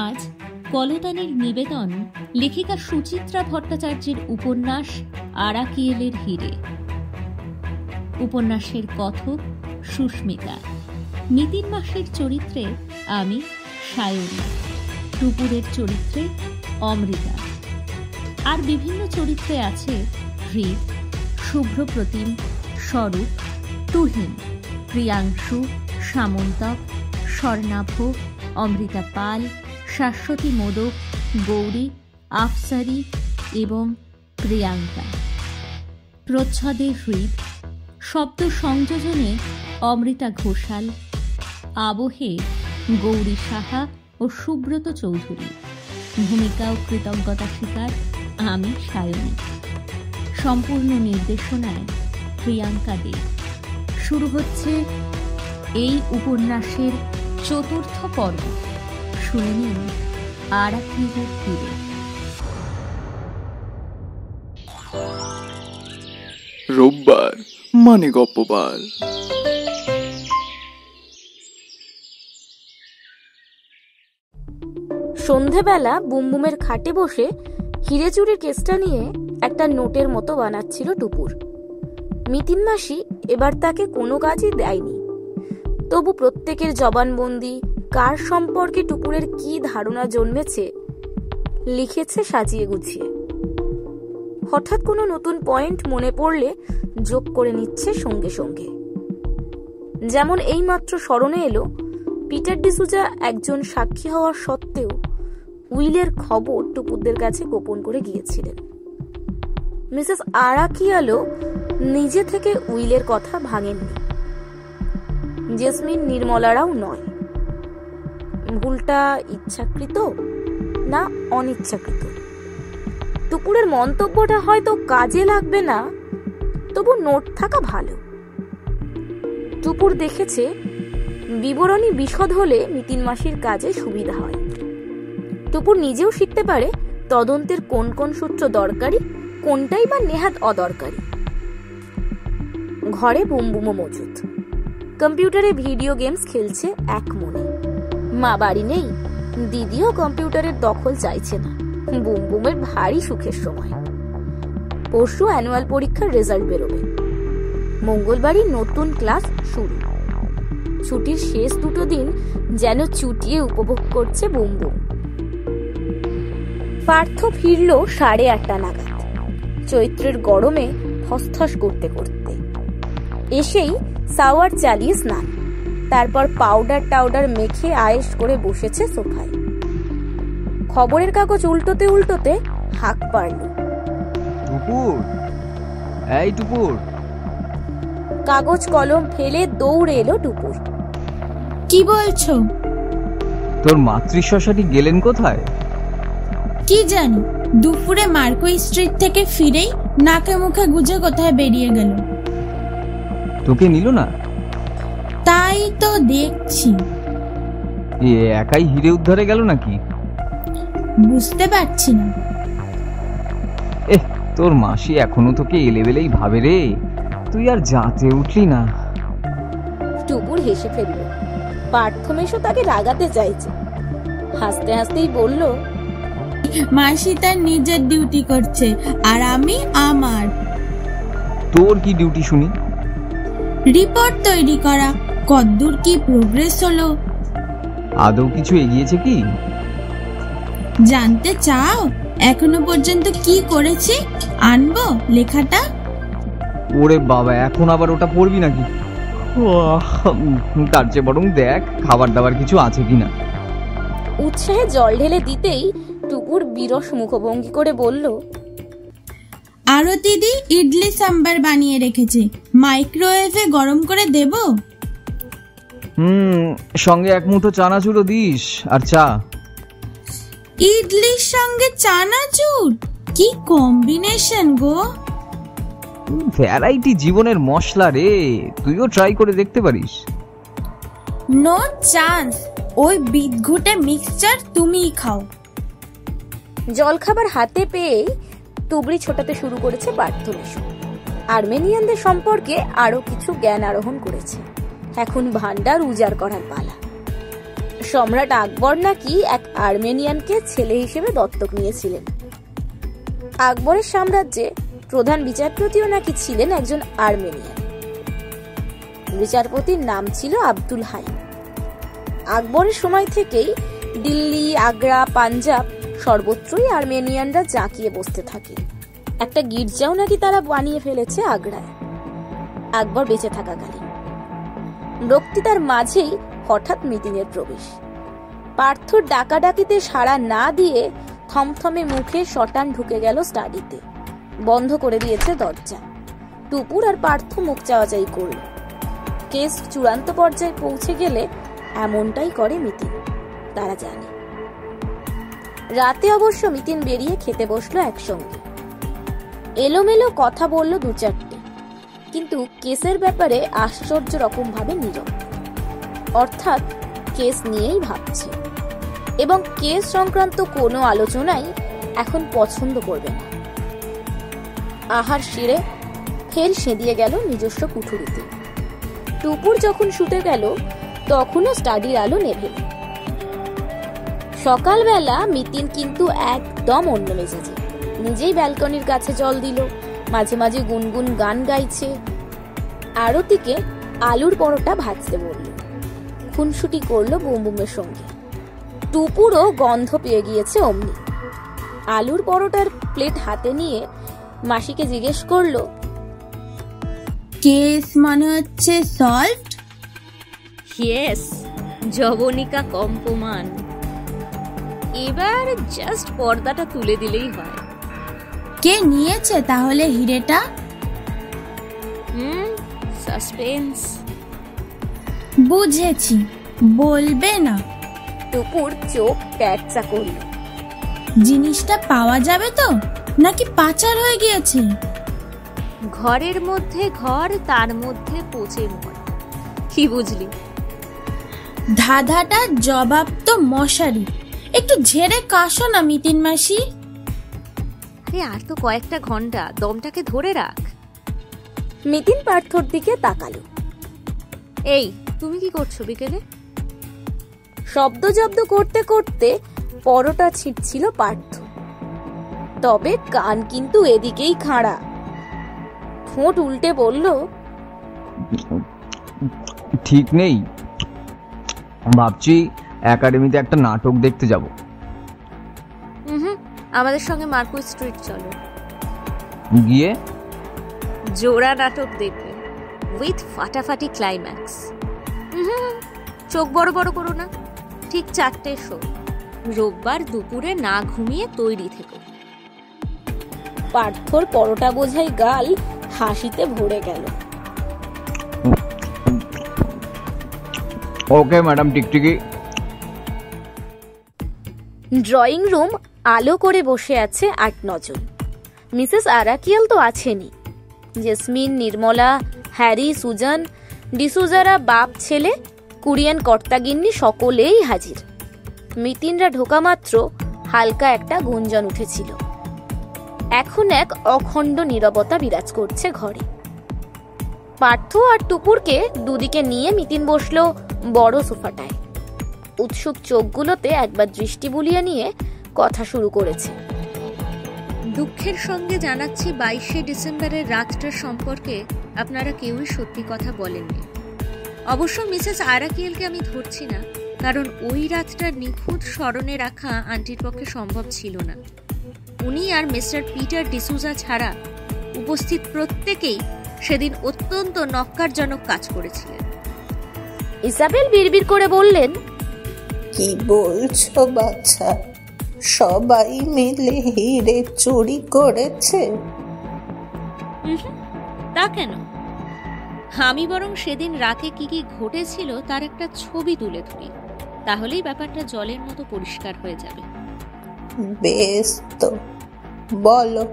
আজ কলতানের নিবেদন লেখিকা সুচিত্রা ভট্টাচার্যের উপন্যাস আরাকিয়েলের হিরে। উপন্যাসের কথক সুস্মিতা, নিতিন মাসের চরিত্রে আমি সায়নী, টুপুরের চরিত্রে অমৃতা, আর বিভিন্ন চরিত্রে আছে হৃদ, শুভ্রপ্রতিম, স্বরূপ, তুহিন, প্রিয়াংশু, সামন্তক, স্বর্ণাভ, অমৃতা পাল, শাশ্বতী মোদক, গৌরী, আফসারি এবং প্রিয়াঙ্কা। প্রচ্ছদে হৃদ, শব্দ সংযোজনে অমৃতা ঘোষাল, আবহে গৌরী সাহা ও সুব্রত চৌধুরী, ভূমিকা ও কৃতজ্ঞতা স্বীকার আমি সায়নী, সম্পূর্ণ নির্দেশনায় প্রিয়াঙ্কা দে। শুরু হচ্ছে এই উপন্যাসের চতুর্থ পর্ব। শুনে নিন আরাকিয়েলের হিরে। রোববার মানে গপ্পবার। সন্ধেবেলা বুমবুমের খাটে বসে হিরে চুরির কেসটা নিয়ে একটা নোটের মতো বানাচ্ছিল টুপুর। মিতিন মাসি এবার তাকে কোনো কাজই দেয়নি, তবু প্রত্যেকের জবানবন্দি, কার সম্পর্কে টুপুরের কি ধারণা জন্মেছে লিখেছে সাজিয়ে গুছিয়ে। হঠাৎ কোনো নতুন পয়েন্ট মনে পড়লে যোগ করে নিচ্ছে সঙ্গে সঙ্গে। যেমন এইমাত্র স্মরণে এলো পিটার ডিসুজা একজন সাক্ষী হওয়ার সত্ত্বেও উইলের খবর টুপুরদের কাছে গোপন করে গিয়েছিলেন। মিসেস আরাকিয়ালও নিজে থেকে উইলের কথা ভাঙেননি, জেসমিন নির্মলারাও নয়। ভুলটা ইচ্ছাকৃত না অনিচ্ছাকৃত? টুপুরের মন্তব্যটা হয়তো কাজে লাগবে না, তবু নোট থাকা ভালো। টুপুর দেখেছে বিবরণী বিশদ হলে নিতিন মাসির কাজে সুবিধা হয়। টুপুর নিজেও শিখতে পারে তদন্তের কোন কোন সূত্র দরকারি, কোনটাই বা নেহাত অদরকারি। ঘরে বুমবুমও মজুদ, কম্পিউটারে ভিডিও গেমস খেলছে এক মনে। মা বাড়ি নেই, দিদিও কম্পিউটারের দখল চাইছে না। বুমবুমের ভারী সুখের সময়। পরশু অ্যানুয়াল পরীক্ষার রেজাল্ট বেরোবে, মঙ্গলবারই নতুন ক্লাস শুরু। ছুটির শেষ দুটো দিন যেন চুটিয়ে উপভোগ করছে বুমবুম। পার্থ ফিরল 8:30 নাগাদ, চৈত্রের গরমে ফসফস করতে করতে। এসেই সাওয়ার চালিয়ে স্নান, তারপর পাউডার টাউডার মেখে আয়েশ করে বসেছে সোফায়। খবরের কাগজ উল্টোতে উল্টোতে হাঁক পারল, টুপুর, এই টুপুর। কাগজ কলম ফেলে দৌড়ে এলো টুপুর। কি বলছো? তোর মাতৃশাশাটি গেলেন কোথায়? কি জানি, দুপুরে মার্কোই স্ট্রিট থেকে ফিরেই নাকে মুখে গুজে কোথায় বেরিয়ে গেল। তোকে নিল না? তাই তো দেখছি। এ একাই হিরে উদ্ধারে গেল নাকি? বুঝতে পারছি না। তোর মাসি এখনো তোকে এলেবেলেই ভাবে রে, তুই আর জাতে উঠলি না। টুপুর হেসে ফেলল। পার্থমেশও তাকে রাগাতে চাইছে, হাসতে হাসতেই বলল, মাসি তার নিজের ডিউটি করছে আর আমি আমার। তোর কি ডিউটি শুনি? রিপোর্ট তৈরি করা। কতদূর কি প্রোগ্রেস হলো? আদৌ কিছু এগিয়েছে কি? জানতে চাও এখনো পর্যন্ত কি করেছি? আনবো লেখাটা? ওরে বাবা, এখন আবার ওটা পড়বি নাকি? তার চেয়ে বরং দেখ খাবার দাবার কিছু আছে কিনা। উৎসাহে জল ঢেলে দিতেই টুপুর বিরস মুখভঙ্গি করে বলল, আরো দিদি ইডলি সাম্বার বানিয়ে রেখেছে, মাইক্রোওয়েভে গরম করে দেব? সঙ্গে এক মুঠো চানাচুরও দিস আর চা। ইডলির সঙ্গে চানাচুর, কি কম্বিনেশন গো! ভ্যারাইটি জীবনের মশলা রে, তুইও ট্রাই করে দেখতে পারিস। নো চান্স, ওই বিদঘুটে মিক্সচার তুমিই খাও। জলখাবার হাতে পেয়ে তুবড়ি ছোটাতে শুরু করেছে পার্থমেশু। আর্মেনিয়ানদের সম্পর্কে আরো কিছু জ্ঞান আরোহণ করেছে। এখন ভান্ডার উজাড় করার পালা। সম্রাট আকবর নাকি এক আর্মেনিয়ানকে ছেলে হিসেবে দত্তক নিয়েছিলেন। আকবরের সাম্রাজ্যে প্রধান বিচারপতিও নাকি ছিলেন একজন আর্মেনিয়ান। বিচারপতির নাম ছিল আব্দুল হাই। আকবরের সময় থেকেই দিল্লি, আগ্রা, পাঞ্জাব সর্বত্রই আর্মেনিয়ানরা জাঁকিয়ে বসতে থাকে। একটা গির্জাও নাকি তারা বানিয়ে ফেলেছে আগ্রায়, আকবর বেঁচে থাকাকালীন। বক্তৃতার মাঝেই হঠাৎ মিতিনের প্রবেশ। পার্থর ডাকাডাকিতে সাড়া না দিয়ে থমথমে মুখে শটান ঢুকে গেল স্টাডিতে। বন্ধ করে দিয়েছে দরজা। টুপুর আর পার্থ মুখ চাওয়াচাই করল। কেস চূড়ান্ত পর্যায়ে পৌঁছে গেলে এমনটাই করে মিতিন, তারা জানে। রাতে অবশ্য মিতিন বেরিয়ে খেতে বসলো একসঙ্গে। এলোমেলো কথা বলল দু চারটে, কিন্তু কেসের ব্যাপারে আশ্চর্য রকম ভাবে নীরব। অর্থাৎ কেস নিয়েই ভাবছে এবং কেস সংক্রান্ত কোনো আলোচনাই এখন পছন্দ করবে না। আহার সেরে ফের সেদিয়ে গেল নিজস্ব কুঠুরিতে। টুপুর যখন শুতে গেল তখনও স্টাডির আলো নেভে। সকালবেলা মিতিন কিন্তু একদম অন্য মেজাজে। নিজেই ব্যালকনির কাছে জল দিল, মাঝে মাঝে গুনগুন গান গাইছে। আরতিকে আলুর পরোটা ভাজতে বলল, খুনসুটি করলো বুমবুমের সঙ্গে। টুপুরও গন্ধ পেয়ে গিয়েছে অমনি। আলুর পরোটার প্লেট হাতে নিয়ে মাসিকে জিজ্ঞেস করলো, কেস মানে হচ্ছে সলভড? ইয়েস, জবনিকা কম্পমান। এবার জাস্ট পর্দাটা তুলে দিলেই হয়। কে নিয়েছে তাহলে হিরেটা? সাসপেন্স। বুঝেছি, বলবে না। টুপুর চোখ প্যাঁচা করল। জিনিসটা পাওয়া যাবে তো, নাকি পাচার হয়ে গিয়েছে? ঘরের মধ্যে ঘর, তার মধ্যে পচে মর। কি বুঝলি? ধাঁধাটার জবাব তো মশারি। একটু ঝেড়ে কাশো না মিতিন মাসি। আর তো কয়েকটা ঘন্টা, দমটাকে ধরে রাখ। মিতিন পার্থর দিকে তাকালো। এই, তুমি কি করছো বিকেলে? শব্দ জব্দ করতে করতে পরোটা ছিটছিল পার্থ। তবে কান কিন্তু এদিকেই খাড়া। ঠোঁট উল্টে বলল, ঠিক নেই, ভাবছি একাডেমিতে একটা নাটক দেখতে যাব। আমাদের সঙ্গে মার্কো স্ট্রিট চলো। গিয়ে জোড়া নাটক দেখবে, উইথ ফাটাফাটি ক্লাইম্যাক্স। চোখ বড় বড় করো না। ঠিক 4টের শো। রোববার দুপুরে না ঘুমিয়ে তৈরি থেকো। পার্থর পরোটা বোঝাই গাল হাসিতে ভরে গেল। ওকে ম্যাডাম টিকটিকি। ড্রয়িং রুম আলো করে বসে আছে 8-9 জন। মিসেস আরাকিয়াল তো আছেনই। জেসমিন, নির্মলা, হ্যারি, সুজান, ডিসুজারা বাপ ছেলে, কুরিয়ান কর্তাগিন্নি সকলেই হাজির। মিতিনরা ঢোকা মাত্র হালকা একটা গুঞ্জন উঠেছিল। এখন এক অখণ্ড নীরবতা বিরাজ করছে ঘরে। পার্থ আর টুপুরকে দুদিকে নিয়ে মিতিন বসলো বড় সোফাটায়। উৎসুক চোখগুলোতে একবার দৃষ্টি বুলিয়ে নিয়ে কথা শুরু করেছে। দুঃখের সঙ্গে জানাচ্ছি 22শে ডিসেম্বরের রাতটার সম্পর্কে আপনারা কেউই সত্যি কথা বলেননি। অবশ্য মিসেস আরাকিয়ালকে আমি ধরছি না, কারণ ওই রাতটার নিখুঁত স্মরণে রাখা আন্টির পক্ষে সম্ভব ছিল না। উনি আর মিস্টার পিটার ডিসুজা ছাড়া উপস্থিত প্রত্যেকেই সেদিন অত্যন্ত নক্কারজনক কাজ করেছিলেন। ইসাবেল বিড়বিড় করে বললেন, কি বলছো বাচ্চা? সবাই মিলে হিরে চুরি করেছে? তা কেন? আমি বরং সেদিন রাতে কি কি ঘটেছিল তার একটা ছবি তুলে ধরি, তাহলেই ব্যাপারটা জলের মতো পরিষ্কার হয়ে যাবে। বেশ তো, বলো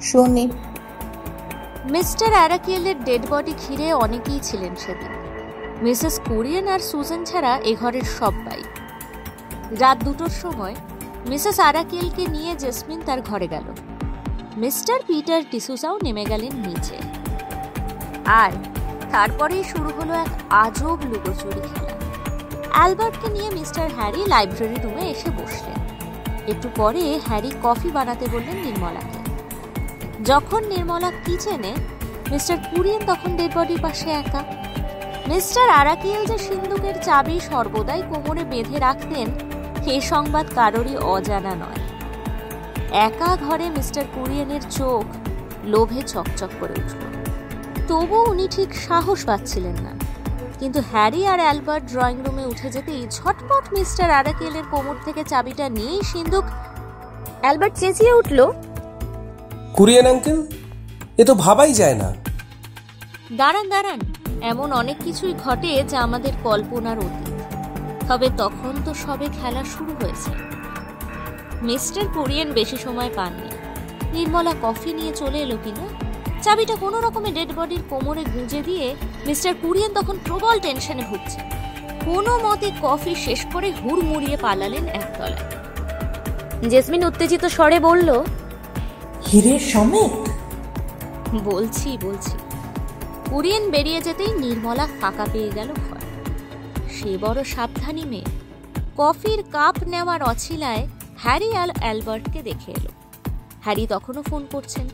শুনি। মিস্টার আরাকিয়ালের ডেড বডি ঘিরে অনেকেই ছিলেন সেদিন। মিসেস কুরিয়ান আর সুজান ছাড়া এ ঘরের সবাই। রাত 2টোর সময় মিসেস আরাকিয়ালকে নিয়ে জেসমিন তার ঘরে গেল। মিস্টার পিটার ডিসুজাও নেমে গেলেন নিচে। আর তারপরেই শুরু হলো এক আজব লুকোচুরি খেলা। অ্যালবার্টকে নিয়ে মিস্টার হ্যারি লাইব্রেরি রুমে এসে বসলেন। একটু পরে হ্যারি কফি বানাতে বললেন নির্মলাকে। যখন নির্মলা কিচেনে, মিস্টার কুরিয়েন তখন ডেড বডির পাশে একা। মিস্টার আরাকিয়েল যে সিন্দুকের চাবি সর্বদাই কোমরে বেঁধে রাখতেন, এ সংবাদ কারোরই অজানা নয়। একা ঘরে মিস্টার কুরিয়েনের চোখ লোভে চকচক করে উঠল। তবু উনি ঠিক সাহস পাচ্ছিলেন না। কিন্তু হ্যারি আর অ্যালবার্ট ড্রয়িং রুমে উঠে যেতেই ঝটপট মিস্টার আরাকিয়েলের কোমর থেকে চাবিটা নিয়েই সিন্দুক। অ্যালবার্ট চেঁচিয়ে উঠল, কুরিয়েন আঙ্কেল, এ তো ভাবাই যায় না। দাঁড়ান দাঁড়ান, এমন অনেক কিছুই ঘটে যা আমাদের কল্পনার অতীত। তবে তখন তো সবে খেলা শুরু হয়েছে। মিস্টার কুরিয়েন বেশি সময় পাননি। নির্মলা কফি নিয়ে চলে এলো কিনা, চাবিটা কোনো রকমে ডেড বডির কোমরে গুঁজে দিয়ে মিস্টার কুরিয়েন তখন প্রবল টেনশনে ভুগছেন। কোনো মতে কফি শেষ করে হুড়মুড়িয়ে পালালেন একতলায়। জেসমিন উত্তেজিত স্বরে বলল, হীরের সমেত? বলছি। কুরিয়েন বেরিয়ে যেতেই নির্মলা ফাঁকা পেয়ে গেল ভয়। সে বড় সাবধানী মেয়ে। কফির কাপ নেওয়ার অছিলায় হ্যারি আর অ্যালবার্টকে দেখে এলো। হ্যারি তখনও ফোন করছেন।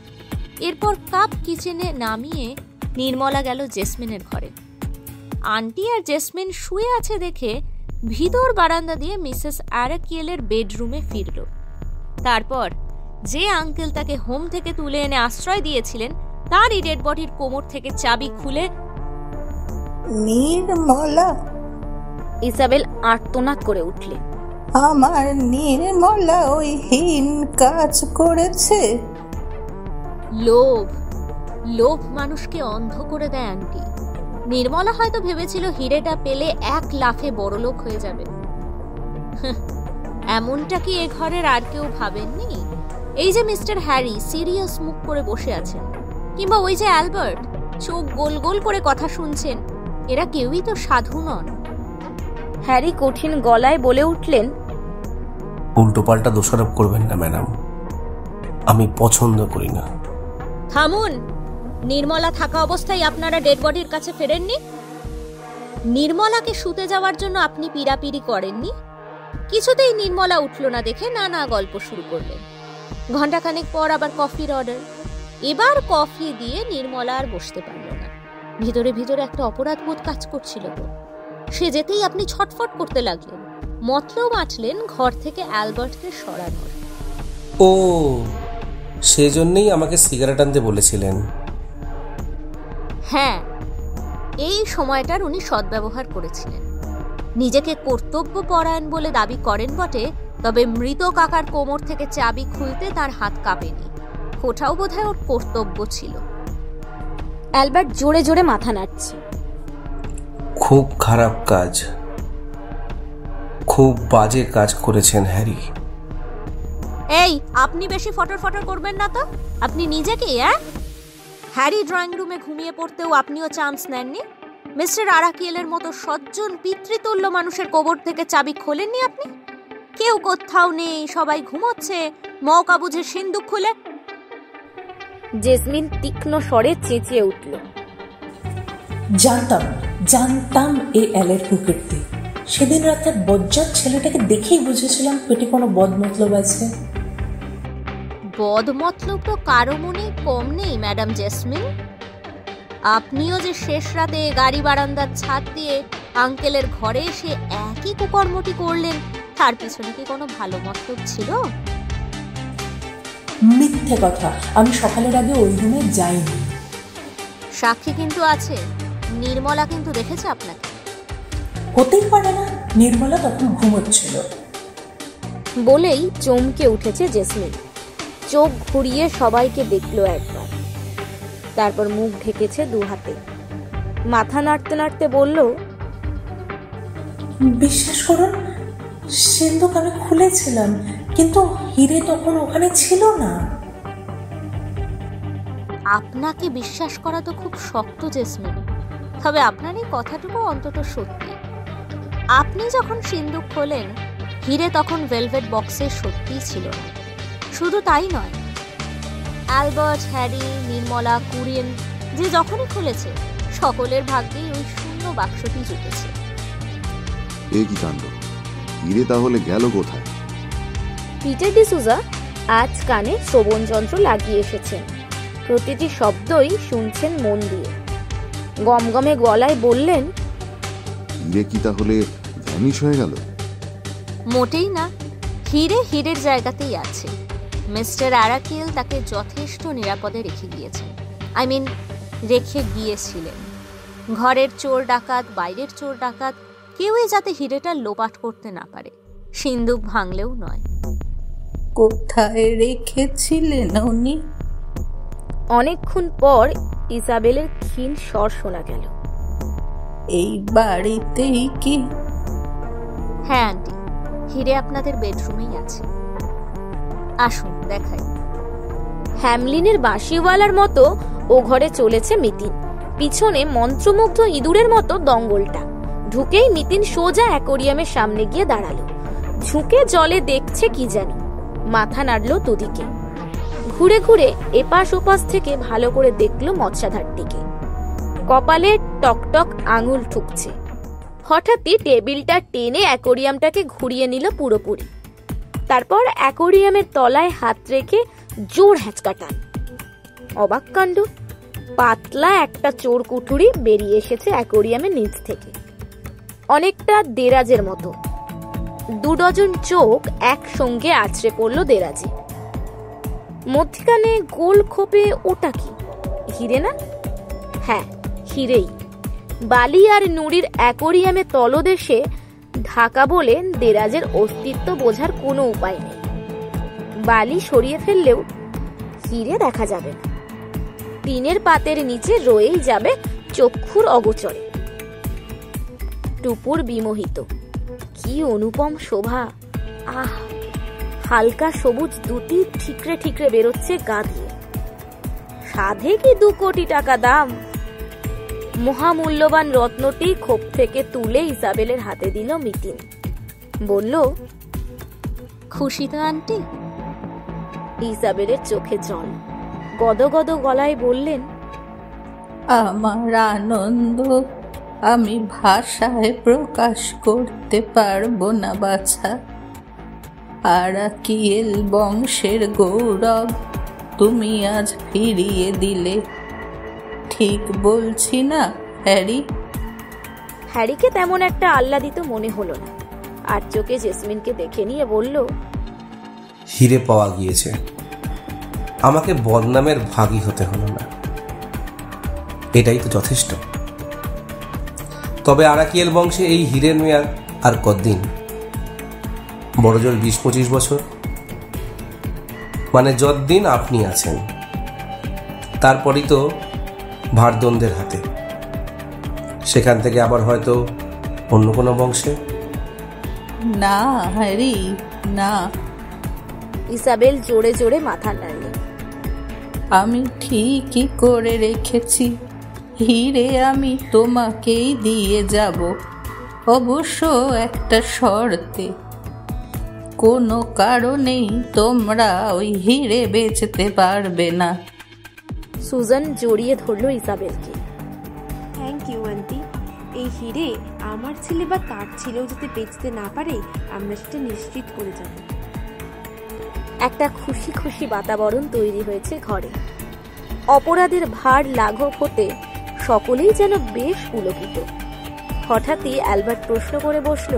এরপর কাপ কিচেনে নামিয়ে নির্মলা গেল জেসমিনের ঘরে। আন্টি আর জেসমিন শুয়ে আছে দেখে ভিতর বারান্দা দিয়ে মিসেস আরাকিয়েলের বেডরুমে ফিরল। তারপর যে আঙ্কেল তাকে হোম থেকে তুলে এনে আশ্রয় দিয়েছিলেন, তারই ডেড বডির কোমর থেকে চাবি খুলে নির্মলা, ইসাবেল আর্তনাদ করে উঠলেন। আমার নির্মলা ওই হীন কাজ করেছে। লোভ মানুষকে অন্ধ করে দেয় আন্টি। নির্মলা হয়তো ভেবেছিল হিরেটা পেলে এক লাফে বড়লোক হয়ে যাবে। এমনটা কি এ ঘরের আর কেউ ভাবেননি? এই যে মিস্টার হ্যারি সিরিয়াস মুখ করে বসে আছেন, কিংবা ওই যে অ্যালবার্ট চোখ গোল গোল করে কথা শুনছেন, এরা কেউই তো সাধু নন। হ্যারি কঠিন গলায় বলে উঠলেন, উল্টোপাল্টা দোষারোপ করবেন না ম্যাডাম, আমি পছন্দ করি না। থামুন। নির্মলা থাকা অবস্থায় আপনারা ডেড বডির কাছে ফেরেননি? নির্মলাকে শুতে যাওয়ার জন্য আপনি পিড়াপিড়ি করেননি? কিছুতেই নির্মলা উঠল না দেখে নানা গল্প শুরু করলেন। ঘণ্টাখানেক পর আবার কফির অর্ডার। এবার কফি দিয়ে নির্মলা আর বসতে পারল না। ভিতরে ভিতরে একটা অপরাধ বোধ কাজ করছিল তো। সে যেতেই আপনি ছটফট করতে লাগলেন। মতলব আঁটলেন ঘর থেকে অ্যালবার্টকে সরানোর। ও, সেজন্যই আমাকে সিগারেট আনতে বলেছিলেন। হ্যাঁ, এই সময়টার উনি সদ্ব্যবহার করেছিলেন। নিজেকে কর্তব্য পরায়ণ বলে দাবি করেন বটে, তবে মৃত কাকার কোমর থেকে চাবি খুলতে তার হাত কাঁপেনি। ওটাও বোধহয় ওর কর্তব্য ছিল। অ্যালবার্ট জোরে জোরে মাথা নাড়ছে। খুব খারাপ কাজ, খুব বাজে কাজ করেছেন হ্যারি। এই, আপনি বেশি ফটর ফটর করবেন না তো। আপনি নিজেকে হ্যারি ড্রয়িং রুমে ঘুমিয়ে পড়তেও আপনিও চান্স নেননি। মিস্টার আরাকিয়েলের মতো সজ্জন পিতৃতুল্য মানুষের কবর থেকে চাবি খোলেননি আপনি। কেউ কোথাও নেই, সবাই ঘুমোচ্ছে, মৌকা বুঝে সিন্দুক খুলে। জেসমিন তীক্ষ্ণ স্বরে চেঁচিয়ে উঠল, জানতাম এই অ্যালের কুকুরটি। সেদিন রাতে বজ্জাত ছেলেটাকে দেখেই বুঝেছিলাম পেটে কোনো বদমতলব আছে। বদমতলব তো কারো মনে কম নেই ম্যাডাম জেসমিন। আপনিও যে শেষ রাতে গাড়ি বারান্দার ছাদ দিয়ে আঙ্কেলের ঘরে এসে একই কুকর্মটি করলেন, তার পিছনে কি কোনো ভালো মতলব ছিল? মিথ্যে কথা, আমি সকালের আগে ওই রুমে যাইনি। সাক্ষী কিন্তু আছে। নির্মলা কিন্তু দেখেছে আপনাকে। হতেই পারে না, নির্মলা তখন ঘুমোচ্ছিল। বলেই চমকে উঠেছে জেসমিন। চোখ ঘুরিয়ে সবাইকে দেখলো একবার, তারপর মুখ ঢেকেছে দু হাতে। মাথা নাড়তে নাড়তে বলল, বিশ্বাস করুন, সিন্দুক আমি খুলেছিলাম, কিন্তু হিরে তখন ওখানে ছিল না। আপনাকে বিশ্বাস করা তো খুব শক্ত জেসমিন, তবে আপনার এই কথাটুকু অন্তত সত্যি। আপনি যখন সিন্দুক খোলেন, হিরে তখন ভেলভেট বক্সে সত্যিই ছিল না। শুধু তাই নয়, অ্যালবার্ট, হ্যারি, নির্মলা, কুরিয়েন যে যখনই খুলেছে সকলের ভাগ্যেই ওই শূন্য বাক্সটি জুটেছে। এ কি কাণ্ড! হিরে তাহলে গেল কোথায়? পিটার ডিসুজা আজ কানে শ্রবণ যন্ত্র লাগিয়ে এসেছেন। প্রতিটি শব্দই শুনছেন মন দিয়ে। গমগমে গলায় বললেন, হিরে কি তাহলে ভ্যানিশ হয়ে গেল? মোটেই না, হিরে হিরের জায়গাতেই আছে। মিস্টার আরাকিল তাকে যথেষ্ট নিরাপদে রেখে গিয়েছেন, রেখে গিয়েছিলেন। ঘরের চোর ডাকাত, বাইরের চোর ডাকাত কেউই যাতে হিরেটা লোপাট করতে না পারে, সিন্দুক ভাঙলেও নয়। কোথায় রেখেছিলেন উনি? অনেকক্ষণ পর ইসাবেলের ক্ষীণ স্বর শোনা গেল। এই বাড়িতেই কি? হ্যাঁ আন্টি, হিরে আপনাদের বেডরুমেই আছে। আসুন দেখাই। হ্যামলিনের বাঁশিওয়ালার মতো ও ঘরে চলেছে মিতিন, পিছনে মন্ত্রমুগ্ধ ইঁদুরের মতো দঙ্গলটা। ঢুকেই মিতিন সোজা অ্যাকোরিয়ামের সামনে গিয়ে দাঁড়ালো। ঝুঁকে জলে দেখছে কি যেন, মাথা নাড়ল দুদিকে। ঘুরে ঘুরে এপাশ ওপাশ থেকে ভালো করে দেখলো মৎস্যাধারটিকে। কপালে টকটক আঙুল ঠুকছে। হঠাৎই টেবিলটা টেনে অ্যাকোরিয়ামটাকে ঘুরিয়ে নিল পুরোপুরি। তারপর অ্যাকোরিয়ামের তলায় হাত রেখে জোর হ্যাঁচকা টান। অবাক কাণ্ড, পাতলা একটা চোর কুঠুরি বেরিয়ে এসেছে অ্যাকোরিয়ামের নিচ থেকে, অনেকটা দেরাজের মতো। 2 ডজন চোখ একসঙ্গে আছড়ে পড়ল দেরাজে। মধ্যখানে গোল খোপে ওটা কি? হিরে না? হ্যাঁ, হিরেই। বালি আর নুড়ির অ্যাকোরিয়ামে তলদেশে ঢাকা বলে দেরাজের অস্তিত্ব বোঝার কোনো উপায় নেই। বালি সরিয়ে ফেললেও হিরে দেখা যাবে না। টিনের পাতের নিচে রয়েই যাবে চক্ষুর অগোচরে। টুপুর বিমোহিত। কি অনুপম শোভা! আহ, হালকা সবুজ দুটি ঠিকরে ঠিকরে বেরোচ্ছে গা দিয়ে। সাধে কি 2 কোটি টাকা দাম। মহামূল্যবান রত্নটি খোপ থেকে তুলে ইসাবেলের হাতে দিল মিতিন। বলল, খুশি তো আন্টি? ইসাবেলের চোখে জল। গদগদ গলায় বললেন, আমার আনন্দ আমি ভাষায় প্রকাশ করতে পারবো না বাছা। আরাকিয়েল বংশের গৌরব তুমি আজ ফিরিয়ে দিলে। ঠিক বলছি না হ্যারি? হ্যারিকে তেমন একটা আহ্লাদিত মনে হলো না। আর চোখে জেসমিনকে দেখে নিয়ে বলল, হিরে পাওয়া গিয়েছে, আমাকে বদনামের ভাগী হতে হলো না, এটাই তো যথেষ্ট। তবে আরাকিয়েল বংশে এই হীরের মেয়াদ আর কতদিন? বড়জোর 20-25 বছর, মানে যতদিন আপনি আছেন। তারপরই তো ভারদন্দের হাতে, সেখান থেকে আবার হয়তো অন্য কোনো বংশে। না হ্যারি, না। ইসাবেল জোরে জোরে মাথা নাড়লেন। আমি ঠিকই করে রেখেছি, হিরে আমি তোমাকেই দিয়ে যাব, অবশ্য একটা শর্তে। কোনো কারণেই তোমরা ওই হিরে বেচতে পারবে না। সুজান জড়িয়ে ধরল ইসাবেলকে। Thank you aunty. এই হিরে আমার ছেলে বা তার ছেলেও যাতে বেচতে না পারে আমরা সেটা নিশ্চিত করে যাব। একটা খুশি খুশি বাতাবরণ তৈরি হয়েছে ঘরে। অপরাধের ভার লাঘব হতে সকলেই যেন বেশ পুলকিত। হঠাৎই অ্যালবার্ট প্রশ্ন করে বসল,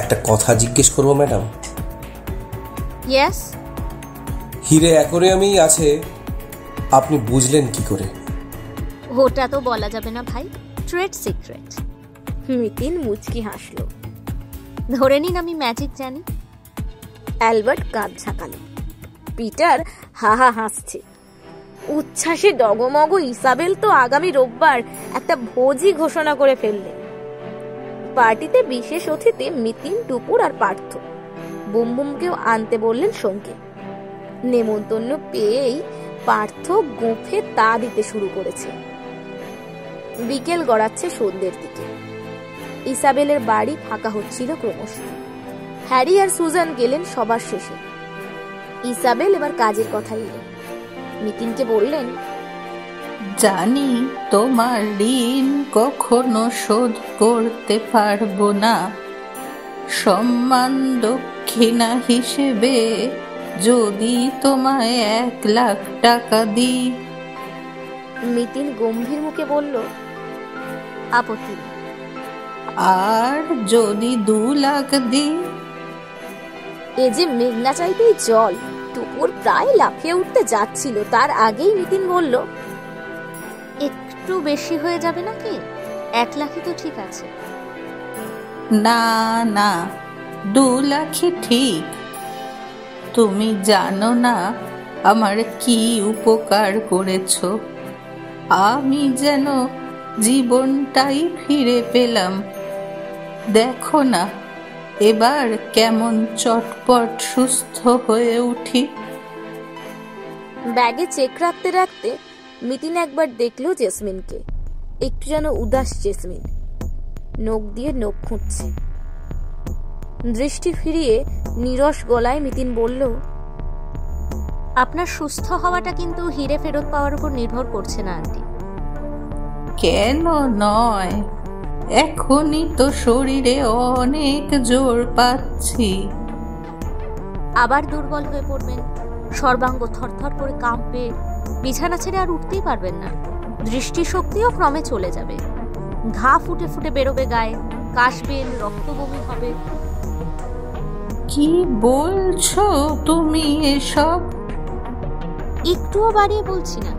একটা কথা জিজ্ঞেস করবো ম্যাডাম? ইয়েস। হিরে অ্যাকোরিয়ামেই আছে, আপনি বুঝলেন কি করে? ওটা তো বলা যাবে না ভাই, ট্রেড সিক্রেট। মিতিন মুচকি হাসল। ধরে নিন আমি ম্যাজিক জানি। অ্যালবার্ট কাঁধ ঝাঁকাল। পিটার হাহা হাসছে। উচ্ছ্বাসে ডগমগ ইসাবেল তো আগামী রোববার একটা ভোজি ঘোষণা করে ফেললেন। পার্টিতে বিশেষ অতিথি মিতিন, টুপুর আর পার্থ। বুমবুমকেও আনতে বললেন সঙ্গে। নেমন্তন্ন পেয়েই পার্থ গোঁফে তা দিতে শুরু করেছে। বিকেল গড়াচ্ছে সন্ধ্যের দিকে। ইসাবেলের বাড়ি ফাঁকা হচ্ছিল ক্রমশ। হ্যারি আর সুজান গেলেন সবার শেষে। ইসাবেল এবার কাজের কথা এলেন। মিতিনকে বললেন, জানি তোমার ঋণ কখনো শোধ করতে পারবো না, সম্মান দক্ষিণা হিসেবে যদি তোমায় 1 লাখ টাকা দিই। মিতিন গম্ভীর মুখে বলল, আপত্তি নেই। আর যদি 2 লাখ দিই? এ যে মেঘনা চাইতেই জল। টুপুর প্রায় লাফিয়ে উঠতে যাচ্ছিল, তার আগেই মিতিন বলল, একটু বেশি হয়ে যাবে নাকি? 1 লাখই তো ঠিক আছে। না না, 2 লাখই ঠিক। তুমি জানো না আমার কি উপকার করেছ। আমি যেন জীবনটাই ফিরে পেলাম। দেখো না এবার কেমন চটপট সুস্থ হয়ে উঠি। ব্যাগে চেক রাখতে রাখতে মিতিন একবার দেখলো জেসমিনকে। একটু যেন উদাস জেসমিন, নখ দিয়ে নখ খুঁটছে। দৃষ্টি ফিরিয়ে নীরস গলায় মিতিন বলল, আপনার সুস্থ হওয়াটা কিন্তু হিরে ফেরত পাওয়ার উপর নির্ভর করছে না আন্টি। কেন নয়, এখনই তো শরীরে অনেক জোর পাচ্ছি। আবার দুর্বল হয়ে পড়বেন, সর্বাঙ্গ থরথর করে কাঁপবে, বিছানা ছেড়ে আর উঠতেই পারবেন না, দৃষ্টিশক্তিও ক্রমে চলে যাবে, ঘা ফুটে ফুটে বেরোবে গায়ে, কাশবেন, রক্ত বমি হবে। কি বলছো তুমি এসব? একটুও বাড়িয়ে বলছি না,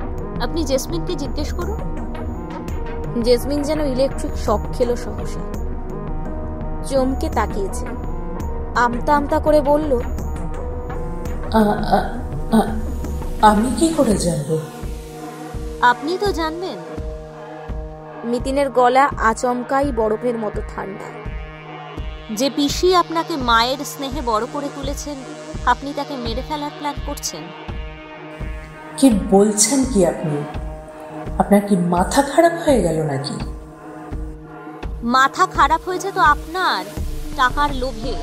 আপনি জেসমিনকে জিজ্ঞেস করুন। জেসমিন যেন ইলেকট্রিক শক খেলো সহসা, চমকে তাকিয়েছে, আমতা আমতা করে বলল, আমি কি করে জানবো? আপনি তো জানবেন। মিতিনের গলা আচমকাই বরফের মতো ঠান্ডা। যে পিসি আপনাকে মায়ের স্নেহে বড় করে তুলেছেন, আপনি তাকে মেরে ফেলার প্ল্যান করছেন? কি বলছেন কি আপনি? আপনার কি মাথা খারাপ হয়ে গেল নাকি? মাথা খারাপ হয়েছে তো আপনার, টাকার লোভে,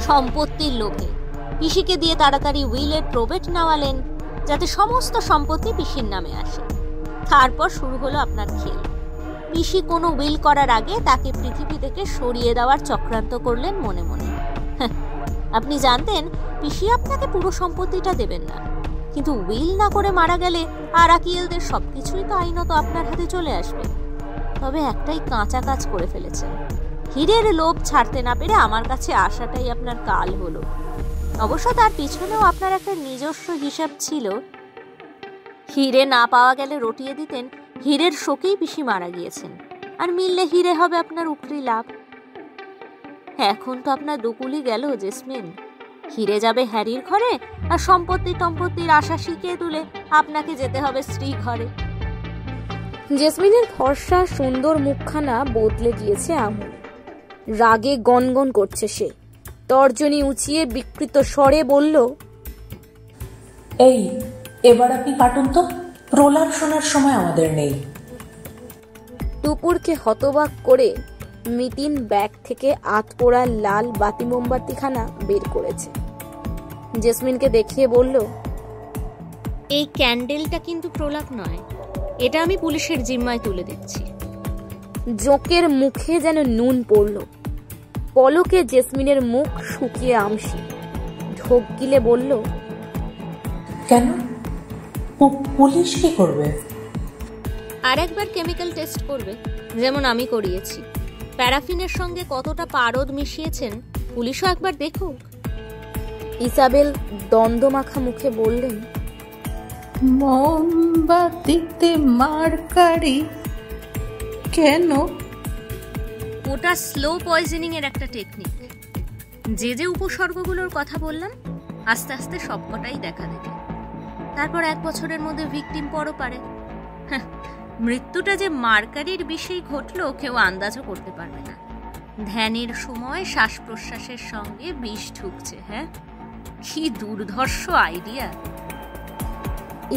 সম্পত্তির লোভে। পিসিকে দিয়ে তাড়াতাড়ি উইলের প্রবেট নেওয়ালেন যাতে সমস্ত সম্পত্তি পিসির নামে আসে। তারপর শুরু হলো আপনার খেল। পিসি কোনো উইল করার আগে তাকে পৃথিবী থেকে সরিয়ে দেওয়ার চক্রান্ত করলেন মনে মনে। আপনি জানতেন পিসি আপনাকে পুরো সম্পত্তিটা দেবেন না, কিন্তু উইল না করে মারা গেলে আরাকিয়েলদের সবকিছুই তো আইনত আপনার হাতে চলে আসবে। তবে একটাই কাঁচা কাজ করে ফেলেছেন, হীরের লোভ ছাড়তে না পেরে আমার কাছে আসাটাই আপনার কাল হলো। অবশ্য তার পিছনেও আপনার একটা নিজস্ব হিসাব ছিল। হিরে না পাওয়া গেলে রটিয়ে দিতেন হীরের শোকেই পিসি মারা গিয়েছেন, আর মিললে হিরে হবে আপনার উপরি লাভ। এখন তো আপনার দুকুলি গেল জেসমিন, হিরে যাবে হ্যারির ঘরে, আর সম্পত্তির আশা শিখিয়ে তুলে আপনাকে যেতে হবে স্ত্রী ঘরে। জেসমিনের ফর্সা সুন্দর মুখখানা বদলে গিয়েছে আমূল। রাগে গনগন করছে সে, তর্জনী উঁচিয়ে বিকৃত স্বরে বলল, এই এবার আপনি কাটুন তো, প্রলাপ শোনার সময় আমাদের নেই। টুপুরকে হতবাক করে মিতিন ব্যাগ থেকে আতপোড়া লাল বাতি মোমবাতিখানা বের করেছে। জেসমিনকে দেখিয়ে বলল, এই ক্যান্ডেলটা কিন্তু প্রলাপ নয়, এটা আমি পুলিশের জিম্মায় তুলে দিচ্ছি। জোকের মুখে যেন নুন পড়ল। পলকে জেসমিনের মুখ শুকিয়ে আমসি, ঢোক গিলে বলল, কেন? পুলিশ কি করবে? আর একবার কেমিক্যাল টেস্ট করবে, যেমন আমি করিয়েছি। প্যারাফিনের সঙ্গে কতটা পারদ মিশিয়েছেন পুলিশও একবার দেখুক। ইসাবেল দ্বন্দ্বমাখা মুখে বললেন, মোমবাতিতে মার্কারি কেন? ওটা স্লো পয়জনিং এর একটা টেকনিক। যে যে উপসর্গগুলোর কথা বললাম আস্তে আস্তে সবকটাই দেখা দেবে। তারপর 1 বছরের মধ্যে ভিকটিম পরপারে। মৃত্যুটা যে মার্কারির বিষেই ঘটলো কেউ আন্দাজও করতে পারবে না। ধ্যানের সময় শ্বাস প্রশ্বাসের সঙ্গে বিষ ঢুকছে। হ্যাঁ, কি দুর্ধর্ষ আইডিয়া।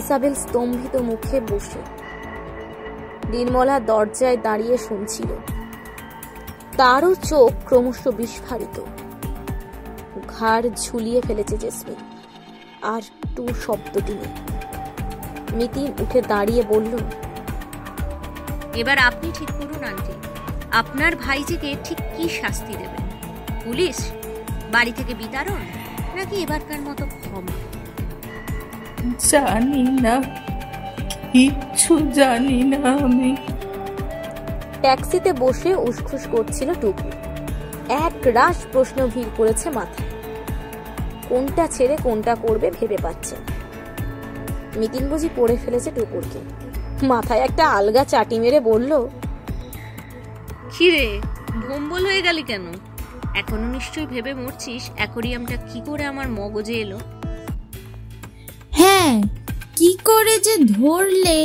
ইসাবেল স্তম্ভিত মুখে বসে নির্মলা দরজায় দাঁড়িয়ে শুনছিল। তারও চোখ ক্রমশ বিস্ফারিত। ঘাড় ঝুলিয়ে ফেলেছে জেসমিন, আর টু শব্দটি নেই। মিতিন উঠে দাঁড়িয়ে বলল, এবার আপনি ঠিক করুন আন্টি, আপনার ভাইজিকে ঠিক কি শাস্তি দেবেন? পুলিশ, বাড়ি থেকে বিতাড়ন, নাকি এবারকার মতো ক্ষমা? জানি না, কিচ্ছু জানি না আমি। ট্যাক্সিতে বসে উসখুস করছিল টুকু। এক রাশ প্রশ্ন ভিড় করেছে মাথায়। কোনটা ছেড়ে কোনটা করবে ভেবে পাচ্ছে না। মিতিন বুঝি পড়ে ফেলেছে টুকুরকে। মাথায় একটা আলগা চাটি মেরে বলল, কিরে ভম্বল হয়ে গেলি কেন? এখনো নিশ্চয়ই ভেবে মরছিস অ্যাকোরিয়ামটা কি করে আমার মগজে এলো। হ্যাঁ, কি করে যে ধরলে?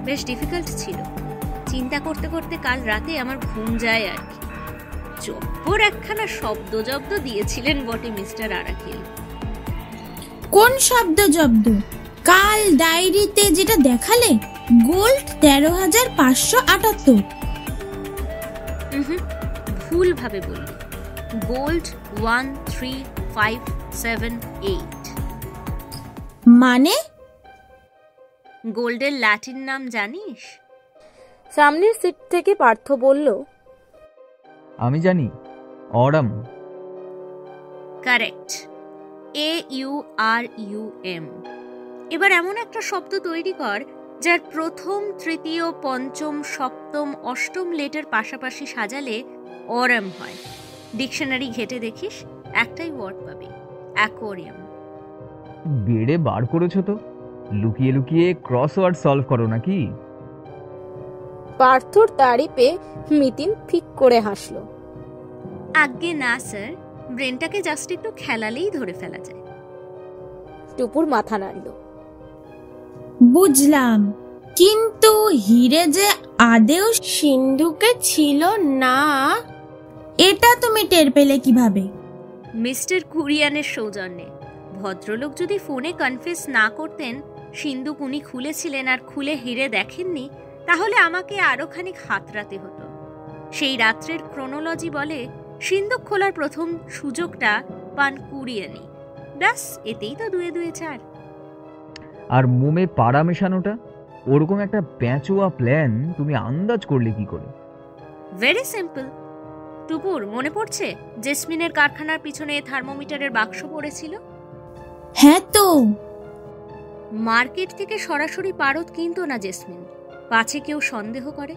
বেশ ডিফিকাল্ট ছিল। চিন্তা করতে করতে কাল রাতে আমার ঘুম যায় আর কি। জব্বর একখানা শব্দ জব্দ দিয়েছিলেন বটে মিস্টার আরাকিল। কোন শব্দ জব্দ? কাল ডায়েরিতে যেটা দেখালে, গোল্ড 13,578। ভুল ভাবে বললি। গোল্ড 13578। মানে? গোল্ডের ল্যাটিন নাম জানিস? সামনের সিট থেকে পার্থ বলল, আমি জানি, অরাম। Correct, AURUM। এবার এমন একটা শব্দ তৈরি কর যার প্রথম, তৃতীয়, পঞ্চম, সপ্তম, অষ্টম লেটার পাশাপাশি সাজালে অরাম হয়। ডিকশনারি ঘেটে দেখিস, একটাই ওয়ার্ড পাবি, অ্যাকোয়ারিয়াম। বেড়ে বার করেছো তো, লুকিয়ে লুকিয়ে ক্রসওয়ার্ড সলভ করো নাকি? পার্থর তারিফে মিতিন ফিক করে হাসলো। আজ্ঞে না স্যার, ব্রেনটাকে জাস্ট একটু খেলালেই ধরে ফেলা যায়। টুপুর মাথা নাড়ল। বুঝলাম, কিন্তু হিরে যে আদেও সিন্ধুকে ছিল না, এটা তুমি টের পেলে কিভাবে? মিস্টার কুরিয়ানের সৌজন্যে। ভদ্রলোক যদি ফোনে কনফেস না করতেন সিন্ধুক উনি খুলেছিলেন আর খুলে হিরে দেখেননি, তাহলে আমাকে আরো খানিক হাতড়াতে হতো। সেই রাত্রের ক্রোনোলজি বলে সিন্ধুক খোলার প্রথম সুযোগটা পান কুরিয়ানি। ব্যাস, এতেই তো 2 2 4। আর মোমে পাড়া মেশানোটা, ওরকম একটা প্যাঁচোয়া প্ল্যান তুমি আন্দাজ করলে কি করে? Very simple. টুপুর, মনে পড়ছে জেসমিনের কারখানার পিছনে থার্মোমিটারের বাক্স পড়েছিল? হ্যাঁ তো। মার্কেট থেকে সরাসরি পারদ কিনতো না জেসমিন, পাছে কেউ সন্দেহ করে।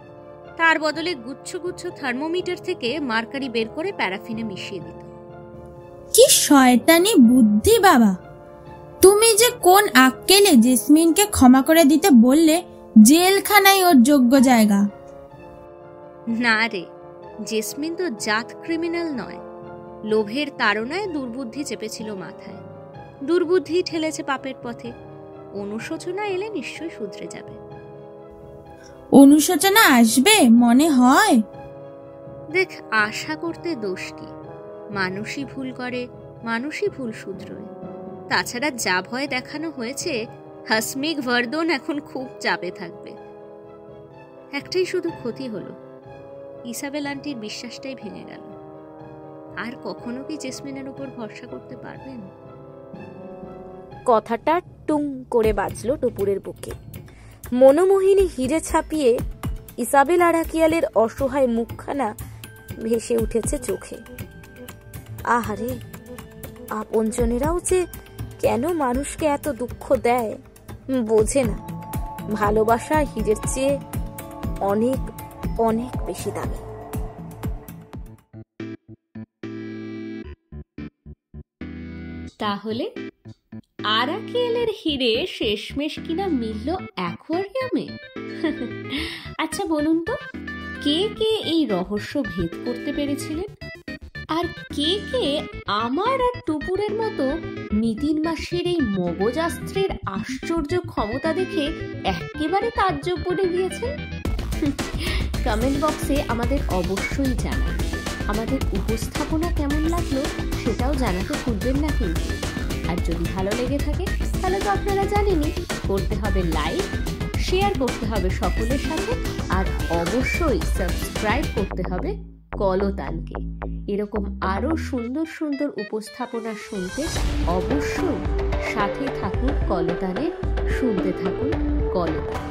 তার বদলে গুচ্ছ গুচ্ছ থার্মোমিটার থেকে মার্কারি বের করে প্যারাফিনে মিশিয়ে দিত। কি শয়তানি বুদ্ধি বাবা! তুমি যে কোন আক্কেলে জেসমিনকে ক্ষমা করে দিতে বললে, জেলখানায় ওর যোগ্য জায়গা। না রে, জেসমিন তো জাত ক্রিমিনাল নয়। লোভের তাড়নায় দুর্বুদ্ধি চেপেছিল মাথায়, দুর্বুদ্ধি ঠেলেছে পাপের পথে। অনুশোচনা এলে নিশ্চয়ই শুধরে যাবে। অনুশোচনা আসবে মনে হয়? দেখ, আশা করতে দোষ কি? মানুষই ভুল করে, মানুষই ভুল শুধরোয়। তাছাড়া যা ভয় দেখানো হয়েছে, হাসমিক ভার্দন এখন খুব চাপে থাকবে। একটাই শুধু ক্ষতি হলো, ইসাবেল আন্টির বিশ্বাসটাই ভেঙে গেল। আর কখনো কি জেসমিনের উপর ভরসা করতে পারবেন? কথাটা টুং করে বাজলো টুপুরের বুকে। মনোমোহিনী হিরে ছাপিয়ে ইসাবেল আরাকিয়ালের অসহায় মুখখানা ভেসে উঠেছে চোখে। আহারে, আপনজনেরাও যে কেন মানুষকে এত দুঃখ দেয় বোঝে না। ভালোবাসা হিরের চেয়ে অনেক অনেক বেশি দামি। তাহলে আরাকিয়ালের হিরে শেষমেশ কিনা মিলল অ্যাকোয়ারিয়ামে? আচ্ছা বলুন তো, কে কে এই রহস্য ভেদ করতে পেরেছিলেন? আর কে কে আমার আর টুপুরের মতো মিতিন মাসের এই মগজাস্ত্রের আশ্চর্য ক্ষমতা দেখে একেবারে তাজ্জব বনে গিয়েছেন? কমেন্ট বক্সে আমাদের অবশ্যই জানান। আমাদের উপস্থাপনা কেমন লাগলো সেটাও জানাতে ভুলবেন না কিন্তু। আর যদি ভালো লেগে থাকে তাহলে তো আপনারা জানেনই, করতে হবে লাইক, শেয়ার করতে হবে সকলের সাথে, আর অবশ্যই সাবস্ক্রাইব করতে হবে কলতানকে। এরকম আরও সুন্দর সুন্দর উপস্থাপনা শুনতে অবশ্যই সাথে থাকুন কলতানে, শুনতে থাকুন কলতান।